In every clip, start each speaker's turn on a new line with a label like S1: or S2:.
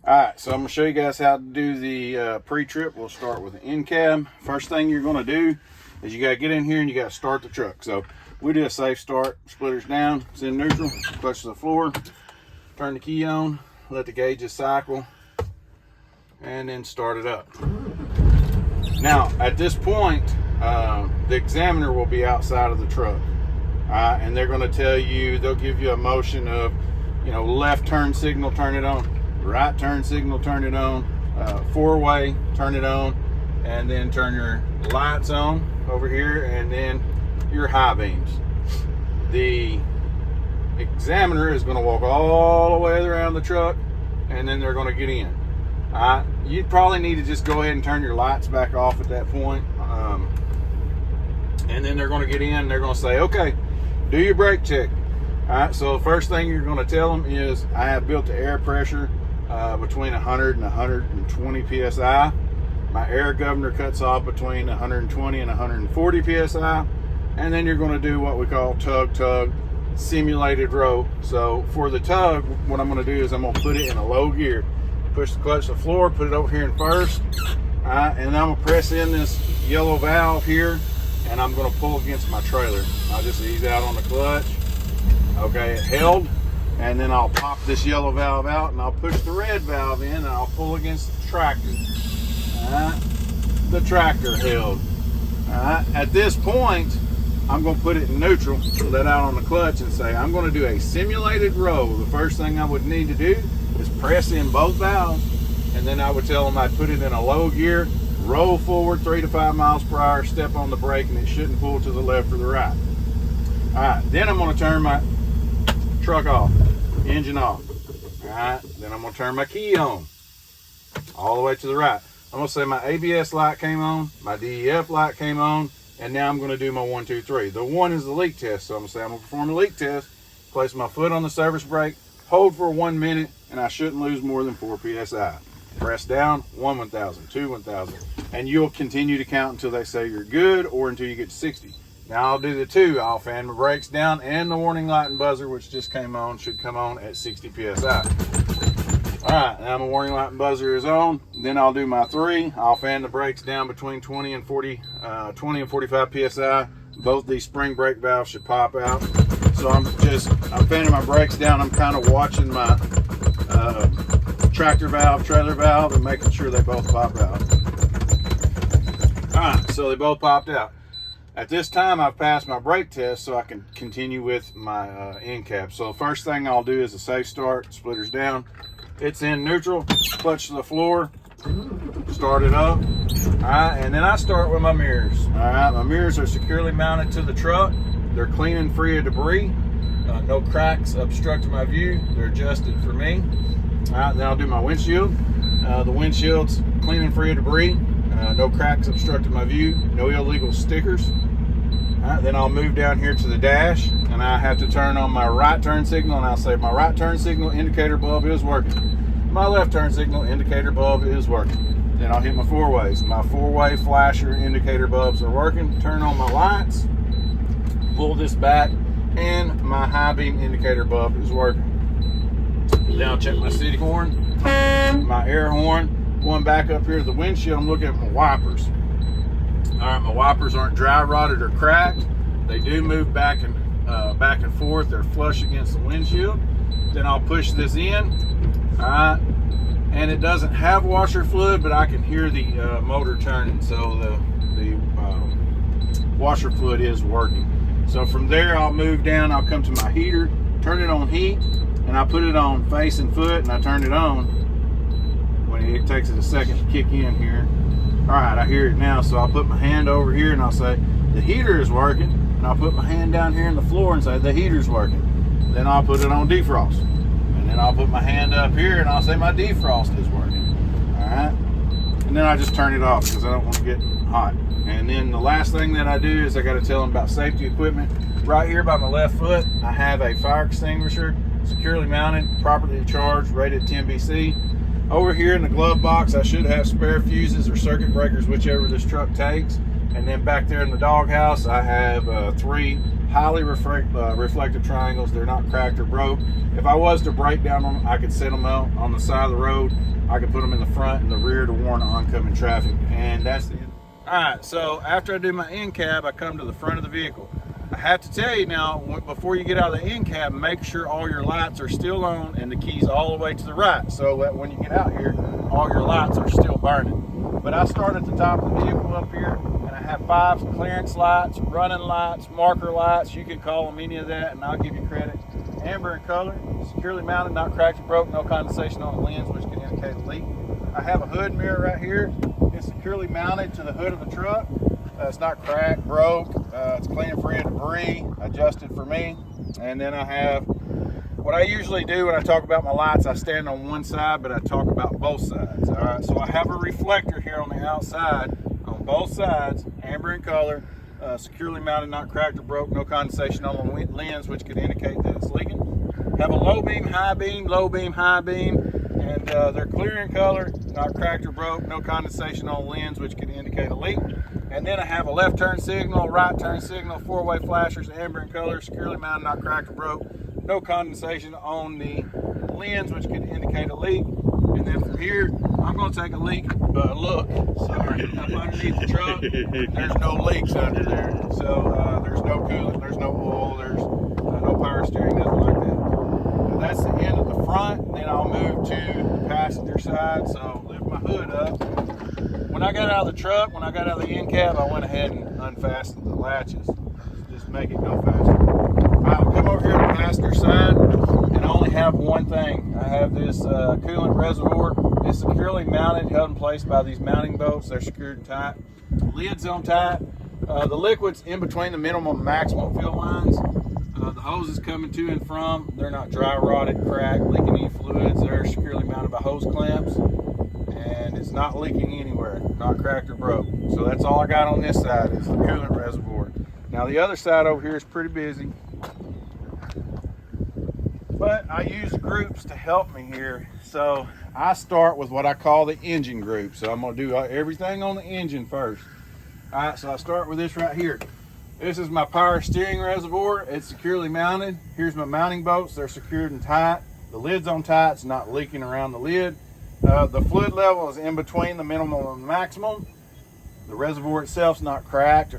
S1: All right, so I'm gonna show you guys how to do the pre-trip. We'll start with the end cab. First thing you're gonna do is you gotta get in here and you gotta start the truck. So we do a safe start, splitters down, it's in neutral, clutch to the floor, turn the key on, let the gauges cycle, and then start it up. Now, at this point, the examiner will be outside of the truck. And they're gonna tell you, they'll give you a motion of, left turn signal, turn it on, right turn signal, turn it on, four-way, turn it on, and then turn your lights on over here, and then your high beams. The examiner is going to walk all the way around the truck, and then they're going to get in. You'd probably need to just go ahead and turn your lights back off at that point. And then they're going to get in, and they're going to say, okay, do your brake check. All right, so the first thing you're going to tell them is, I have built the air pressure between 100 and 120 psi. My air governor cuts off between 120 and 140 psi. And then you're going to do what we call tug simulated row. So for the tug, what I'm going to do is I'm going to put it in a low gear, push the clutch to the floor, put it over here in first. And I'm going to press in this yellow valve here, and I'm going to pull against my trailer. I'll just ease out on the clutch. Okay, it held. And then I'll pop this yellow valve out, and I'll push the red valve in, and I'll pull against the tractor. The tractor held. At this point, I'm going to put it in neutral, let out on the clutch, and say, I'm going to do a simulated roll. The first thing I would need to do is press in both valves, and then I would tell them I'd put it in a low gear, roll forward 3 to 5 miles per hour, step on the brake, and it shouldn't pull to the left or the right. All right, then I'm going to turn my truck off, engine off. All right, then I'm going to turn my key on all the way to the right. I'm going to say my ABS light came on, my DEF light came on, and now I'm going to do my 1, 2, 3. The 1 is the leak test, so I'm going to say I'm going to perform a leak test, place my foot on the service brake, hold for 1 minute, and I shouldn't lose more than 4 psi. Press down, 1 1000, 2 1000, and you'll continue to count until they say you're good, or until you get to 60. Now I'll do the 2. I'll fan my brakes down, and the warning light and buzzer, which just came on, should come on at 60 psi. All right, now my warning light and buzzer is on. Then I'll do my 3. I'll fan the brakes down between 20 and 45 psi. Both these spring brake valves should pop out. So I'm fanning my brakes down. I'm kind of watching my tractor valve, trailer valve, and making sure they both pop out. All right, so they both popped out. At this time, I've passed my brake test, so I can continue with my end cap. So the first thing I'll do is a safe start, splitters down. It's in neutral, clutch to the floor, start it up. All right, and then I start with my mirrors. All right, my mirrors are securely mounted to the truck. They're clean and free of debris. No cracks obstructing my view. They're adjusted for me. All right, then I'll do my windshield. The windshield's clean and free of debris. No cracks obstructing my view. No illegal stickers. All right, then I'll move down here to the dash, and I have to turn on my right turn signal, and I'll say my right turn signal indicator bulb is working. My left turn signal indicator bulb is working. Then I'll hit my 4-ways. My 4-way flasher indicator bulbs are working. Turn on my lights, pull this back, and my high beam indicator bulb is working. Then I'll check my city horn, my air horn. Going back up here to the windshield, I'm looking at my wipers. All right, my wipers aren't dry rotted or cracked. They do move back and forth. They're flush against the windshield. Then I'll push this in. All right, and it doesn't have washer fluid, but I can hear the motor turning, so the washer fluid is working. So from there, I'll move down. I'll come to my heater, turn it on heat, and I put it on face and foot, and I turn it on. When it takes it a second to kick in here. All right, I hear it now, so I'll put my hand over here and I'll say the heater is working, and I'll put my hand down here on the floor and say the heater's working. Then I'll put it on defrost, and then I'll put my hand up here and I'll say my defrost is working. All right, and then I just turn it off because I don't want to get hot. And then the last thing that I do is I got to tell them about safety equipment. Right here by my left foot, I have a fire extinguisher, securely mounted, properly charged, rated 10 BC. Over here in the glove box, I should have spare fuses or circuit breakers, whichever this truck takes. And then back there in the doghouse, I have 3 highly reflective triangles. They're not cracked or broke. If I was to break down them, I could set them out on the side of the road. I could put them in the front and the rear to warn oncoming traffic, and that's it. All right, so after I do my end cab, I come to the front of the vehicle. I have to tell you now, before you get out of the end cab, make sure all your lights are still on and the key's all the way to the right, so that when you get out here, all your lights are still burning. But I start at the top of the vehicle up here, and I have 5 clearance lights, running lights, marker lights. You can call them any of that, and I'll give you credit. Amber in color, securely mounted, not cracked or broke, no condensation on the lens, which can indicate a leak. I have a hood mirror right here. It's securely mounted to the hood of the truck. It's not cracked, broke. It's clean and free of debris, adjusted for me. And then I have, what I usually do when I talk about my lights, I stand on one side, but I talk about both sides. All right, so I have a reflector here on the outside on both sides, amber in color, securely mounted, not cracked or broke, no condensation on the lens, which could indicate that it's leaking. Have a low beam, high beam, low beam, high beam, and they're clear in color, not cracked or broke, no condensation on the lens, which could indicate a leak. And then I have a left turn signal, right turn signal, 4-way flashers, amber in color, securely mounted, not cracked or broke, no condensation on the lens, which could indicate a leak. And then from here, I'm going to take a look, sorry, up underneath the truck. There's no leaks under there. So there's no coolant, there's no oil, there's no power steering, nothing like that. So that's the end of the front. Then I'll move to the passenger side. So lift my hood up. When I got out of the truck, when I got out of the end cab, I went ahead and unfastened the latches. Just make it go faster. I'll come over here to the passenger side, and I only have one thing. I have this coolant reservoir. It's securely mounted, held in place by these mounting bolts. They're secured and tight. Lid's on tight. The liquid's in between the minimum and maximum fill lines. The hoses coming to and from, they're not dry rotted, cracked, leaking any fluids. They're securely mounted by hose clamps, and it's not leaking anywhere, not cracked or broke. So that's all I got on this side is the coolant reservoir. Now the other side over here is pretty busy, but I use groups to help me here. So I start with what I call the engine group. So I'm gonna do everything on the engine first. All right, so I start with this right here. This is my power steering reservoir. It's securely mounted. Here's my mounting bolts. They're secured and tight. The lid's on tight. It's not leaking around the lid. The fluid level is in between the minimum and the maximum. The reservoir itself's not cracked,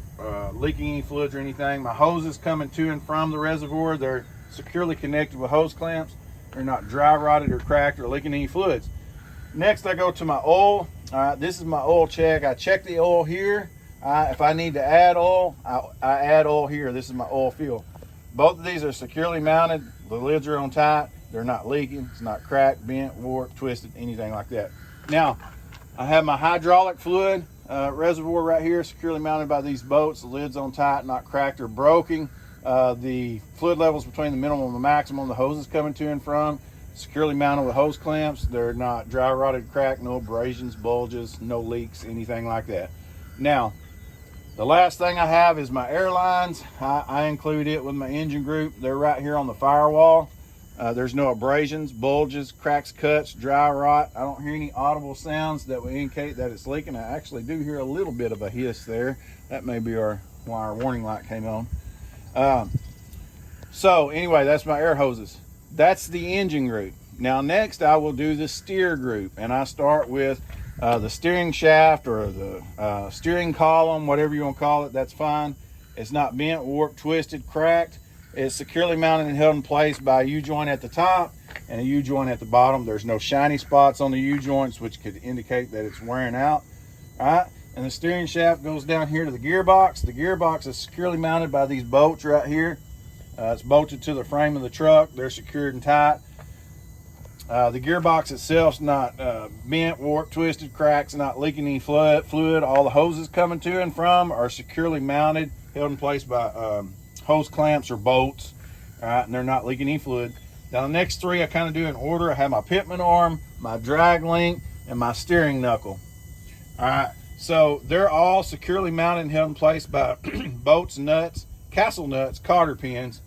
S1: leaking any fluids or anything. My hoses coming to and from the reservoir, they're securely connected with hose clamps. They're not dry rotted or cracked or leaking any fluids. Next, I go to my oil. This is my oil check. I check the oil here. If I need to add oil, I add oil here. This is my oil fill. Both of these are securely mounted. The lids are on tight. They're not leaking. It's not cracked, bent, warped, twisted, anything like that. Now, I have my hydraulic fluid reservoir right here, securely mounted by these bolts. The lid's on tight, not cracked or broken. The fluid levels between the minimum and the maximum. The hoses coming to and from, securely mounted with hose clamps. They're not dry rotted, cracked, no abrasions, bulges, no leaks, anything like that. Now, the last thing I have is my air lines. I include it with my engine group. They're right here on the firewall. There's no abrasions, bulges, cracks, cuts, dry rot. I don't hear any audible sounds that would indicate that it's leaking. I actually do hear a little bit of a hiss there. That may be why our warning light came on. So anyway, that's my air hoses. That's the engine group. Now next I will do the steer group, and I start with the steering shaft or the steering column, whatever you want to call it. That's fine. It's not bent, warped, twisted, cracked. It's securely mounted and held in place by a U-joint at the top and a U-joint at the bottom. There's no shiny spots on the U-joints, which could indicate that it's wearing out. All right, and the steering shaft goes down here to the gearbox. The gearbox is securely mounted by these bolts right here. It's bolted to the frame of the truck. They're secured and tight. The gearbox itself's not bent, warped, twisted, cracks, not leaking any fluid. All the hoses coming to and from are securely mounted, held in place by hose clamps or bolts. All right, and they're not leaking any fluid. Now the next three I kind of do in order. I have my pitman arm, my drag link, and my steering knuckle. All right, so they're all securely mounted and held in place by bolts, nuts, castle nuts, cotter pins,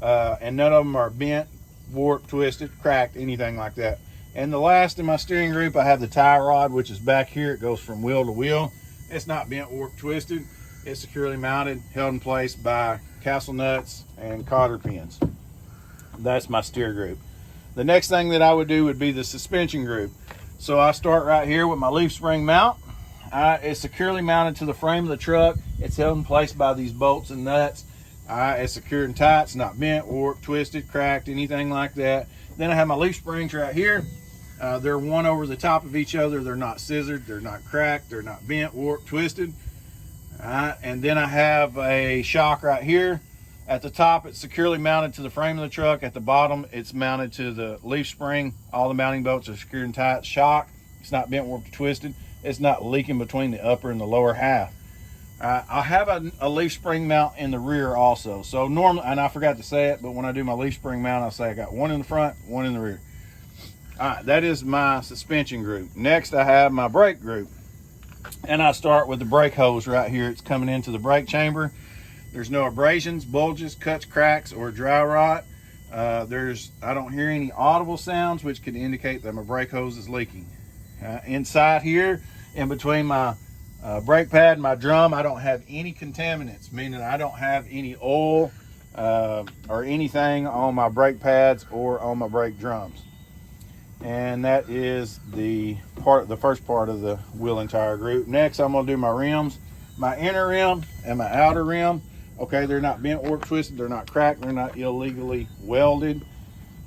S1: and none of them are bent, warped, twisted, cracked, anything like that. And the last in my steering group, I have the tie rod, which is back here. It goes from wheel to wheel. It's not bent, warped, twisted. It's securely mounted, held in place by castle nuts and cotter pins. That's my steer group. The next thing that I would do would be the suspension group. So I start right here with my leaf spring mount. It's securely mounted to the frame of the truck. It's held in place by these bolts and nuts. It's secured and tight. It's not bent, warped, twisted, cracked, anything like that. Then I have my leaf springs right here. They're one over the top of each other. They're not scissored, they're not cracked, they're not bent, warped, twisted. And then I have a shock right here. At the top, it's securely mounted to the frame of the truck. At the bottom, it's mounted to the leaf spring. All the mounting bolts are secured and tight. Shock, it's not bent, warped, or twisted. It's not leaking between the upper and the lower half. I have a leaf spring mount in the rear also. So normally, and I forgot to say it, but when I do my leaf spring mount, I say I got one in the front, one in the rear. All right, that is my suspension group. Next, I have my brake group. And I start with the brake hose right here. It's coming into the brake chamber. There's no abrasions, bulges, cuts, cracks, or dry rot. I don't hear any audible sounds, which could indicate that my brake hose is leaking. Inside here, in between my brake pad and my drum, I don't have any contaminants, meaning I don't have any oil or anything on my brake pads or on my brake drums. And that is the first part of the wheel and tire group. Next, I'm gonna do my rims, my inner rim and my outer rim. Okay, they're not bent or twisted, they're not cracked, they're not illegally welded.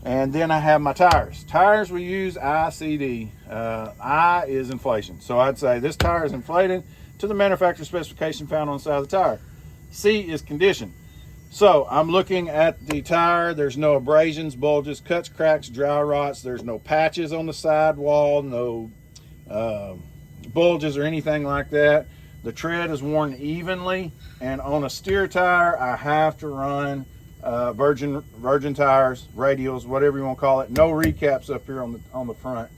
S1: And then I have my tires. Tires we use ICD. I is inflation. So I'd say this tire is inflated to the manufacturer specification found on the side of the tire. C is condition. So I'm looking at the tire. There's no abrasions, bulges, cuts, cracks, dry rots. There's no patches on the sidewall, no bulges or anything like that. The tread is worn evenly, and on a steer tire, I have to run virgin tires, radials, whatever you want to call it. No recaps up here on the front.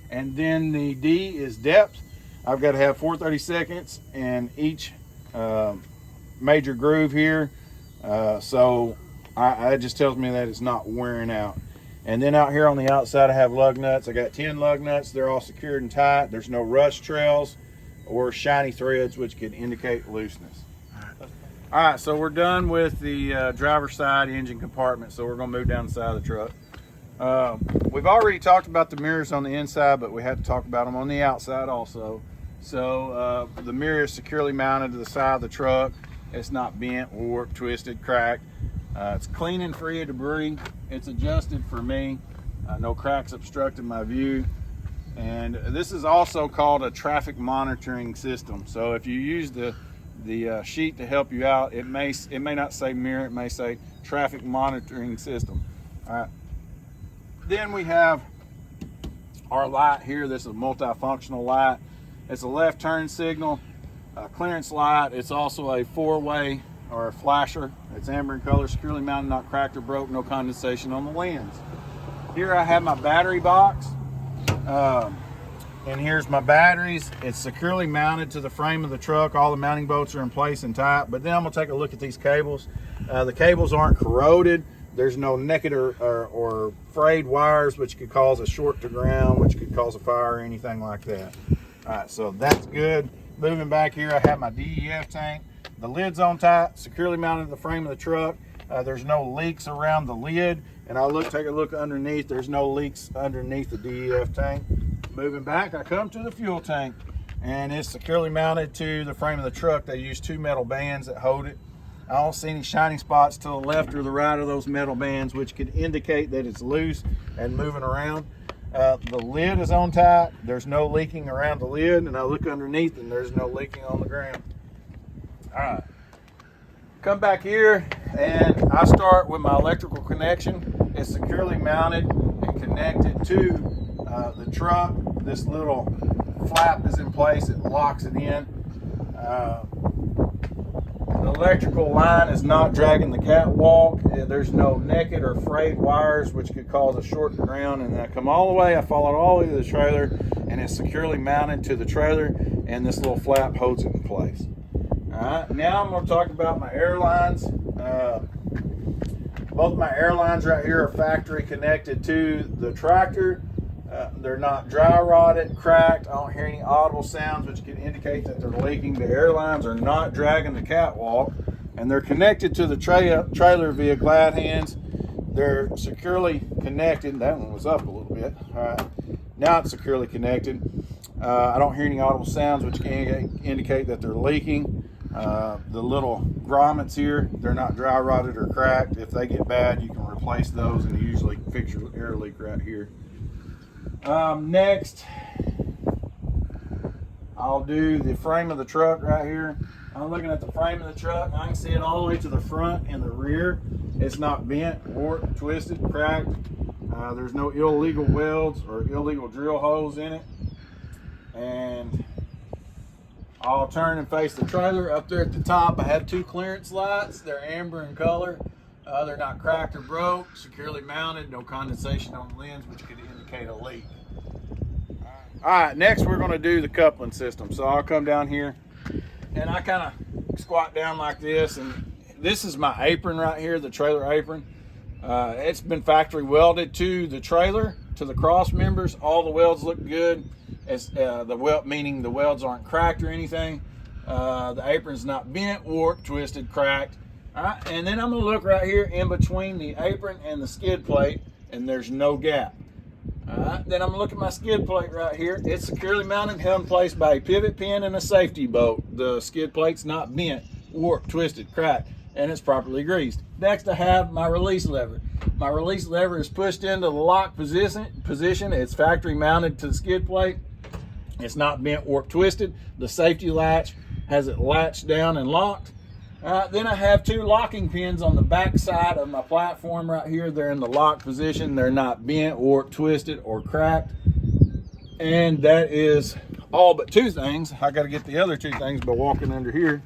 S1: And then the D is depth. I've got to have 4/32 in each major groove here. So it just tells me that it's not wearing out. And then out here on the outside, I have lug nuts. I got 10 lug nuts. They're all secured and tight. There's no rust trails or shiny threads, which could indicate looseness. All right, so we're done with the driver's side engine compartment. So we're gonna move down the side of the truck. We've already talked about the mirrors on the inside, but we had to talk about them on the outside also. So the mirror is securely mounted to the side of the truck. It's not bent, warped, twisted, cracked. It's clean and free of debris. It's adjusted for me. No cracks obstructing my view. And this is also called a traffic monitoring system. So if you use the sheet to help you out, it may not say mirror, it may say traffic monitoring system. All right. Then we have our light here. This is a multifunctional light. It's a left turn signal, a clearance light. It's also a four-way or a flasher. It's amber in color, securely mounted, not cracked or broke, no condensation on the lens. Here I have my battery box. And here's my batteries. It's securely mounted to the frame of the truck. All the mounting bolts are in place and tight. But then I'm gonna take a look at these cables. The cables aren't corroded. There's no naked or frayed wires, which could cause a short to ground, which could cause a fire or anything like that. All right, so that's good. Moving back here, I have my DEF tank. The lid's on tight, securely mounted to the frame of the truck. There's no leaks around the lid. And take a look underneath. There's no leaks underneath the DEF tank. Moving back, I come to the fuel tank, and it's securely mounted to the frame of the truck. They use two metal bands that hold it. I don't see any shiny spots to the left or the right of those metal bands, which could indicate that it's loose and moving around. The lid is on tight. There's no leaking around the lid, and I look underneath and there's no leaking on the ground. All right. Come back here, and I start with my electrical connection. It's securely mounted and connected to the truck. This little flap is in place. It locks it in. The electrical line is not dragging the catwalk. There's no naked or frayed wires, which could cause a short to ground. And then I come all the way, I follow it all the way to the trailer, and it's securely mounted to the trailer, and this little flap holds it in place. All right, now I'm going to talk about my air lines. Both my air lines right here are factory connected to the tractor. They're not dry rotted, cracked. I don't hear any audible sounds, which can indicate that they're leaking. The air lines are not dragging the catwalk, and they're connected to the trailer via glad hands. They're securely connected. That one was up a little bit. All right, now it's securely connected. I don't hear any audible sounds, which can indicate that they're leaking. The little grommets here, they're not dry rotted or cracked. If they get bad, you can replace those, and you usually fix your air leak right here. Next, I'll do the frame of the truck right here. I'm looking at the frame of the truck. I can see it all the way to the front and the rear. It's not bent, warped, twisted, cracked. There's no illegal welds or illegal drill holes in it. And I'll turn and face the trailer. Up there at the top, I have 2 clearance lights. They're amber in color. They're not cracked or broke, securely mounted, no condensation on the lens, which could indicate a leak. All right, next we're going to do the coupling system. So I'll come down here and I kind of squat down like this, and this is my apron right here, the trailer apron. It's been factory welded to the trailer, to the cross members. All the welds look good. It's meaning the welds aren't cracked or anything. The apron's not bent, warped, twisted, cracked. All right, and then I'm gonna look right here in between the apron and the skid plate, and there's no gap. All right, then I'm gonna look at my skid plate right here. It's securely mounted, held in place by a pivot pin and a safety bolt. The skid plate's not bent, warped, twisted, cracked, and it's properly greased. Next, I have my release lever. My release lever is pushed into the lock position. It's factory mounted to the skid plate. It's not bent, warped, twisted. The safety latch has it latched down and locked. Then I have 2 locking pins on the back side of my platform right here. They're in the lock position. They're not bent, warped, twisted, or cracked. And that is all but 2 things. I got to get the other 2 things by walking under here.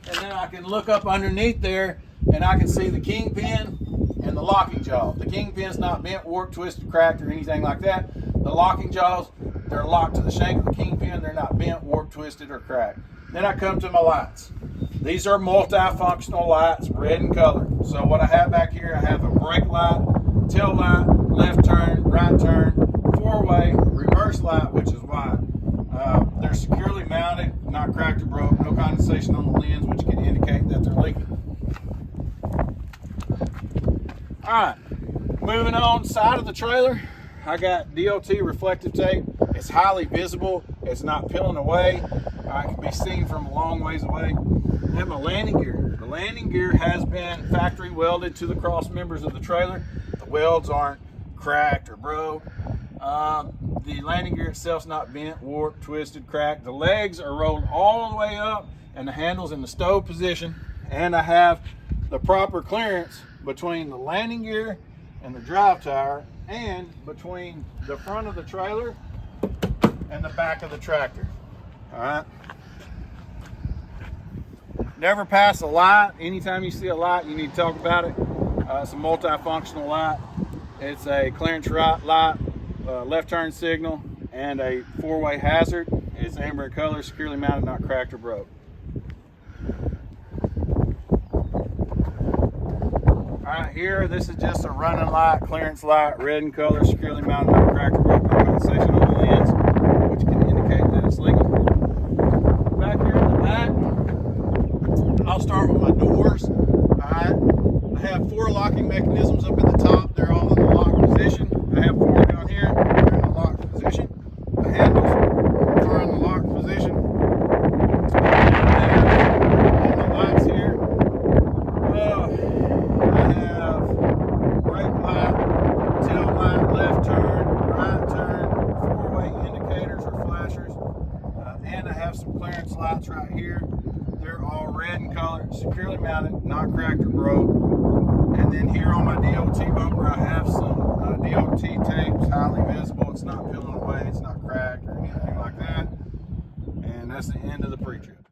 S1: And then I can look up underneath there and I can see the kingpin and the locking jaw. The kingpin's not bent, warped, twisted, cracked, or anything like that. The locking jaws, they're locked to the shank of the kingpin. They're not bent, warped, twisted, or cracked. Then I come to my lights. These are multifunctional lights, red in color. So what I have back here, I have a brake light, tail light, left turn, right turn, 4-way, reverse light, which is white. They're securely mounted, not cracked or broke, no condensation on the lens, which can indicate that they're leaking. All right, moving on, side of the trailer, I got DOT reflective tape. It's highly visible. It's not peeling away. It can be seen from a long ways away. I have my landing gear. The landing gear has been factory welded to the cross members of the trailer. The welds aren't cracked or broke. The landing gear itself is not bent, warped, twisted, cracked. The legs are rolled all the way up and the handle's in the stove position. And I have the proper clearance between the landing gear and the drive tire, and between the front of the trailer and the back of the tractor. All right. Never pass a light. Anytime you see a light, you need to talk about it. It's a multifunctional light. It's a clearance right light, left turn signal, and a 4-way hazard. It's amber in color, securely mounted, not cracked or broke. All right, here, this is just a running light, clearance light, red in color, securely mounted, not cracked or broke, no condensation on the lens, which can indicate that it's leaking. Back here in the back, I'll start with my doors. All right, I have 4 locking mechanisms up at the top. They're all in the lock position. I have 4 down here. They're in the lock position. The handles are in the lock position. And all the lights here. I have brake light, tail light, left turn, right turn, 4-way indicators or flashers, and I have some clearance lights right here. They're all red in color, securely mounted, not cracked or broke. And then here on my DOT bumper, I have some DOT tapes, highly visible. It's not peeling away, it's not cracked or anything like that. And that's the end of the pre-trip.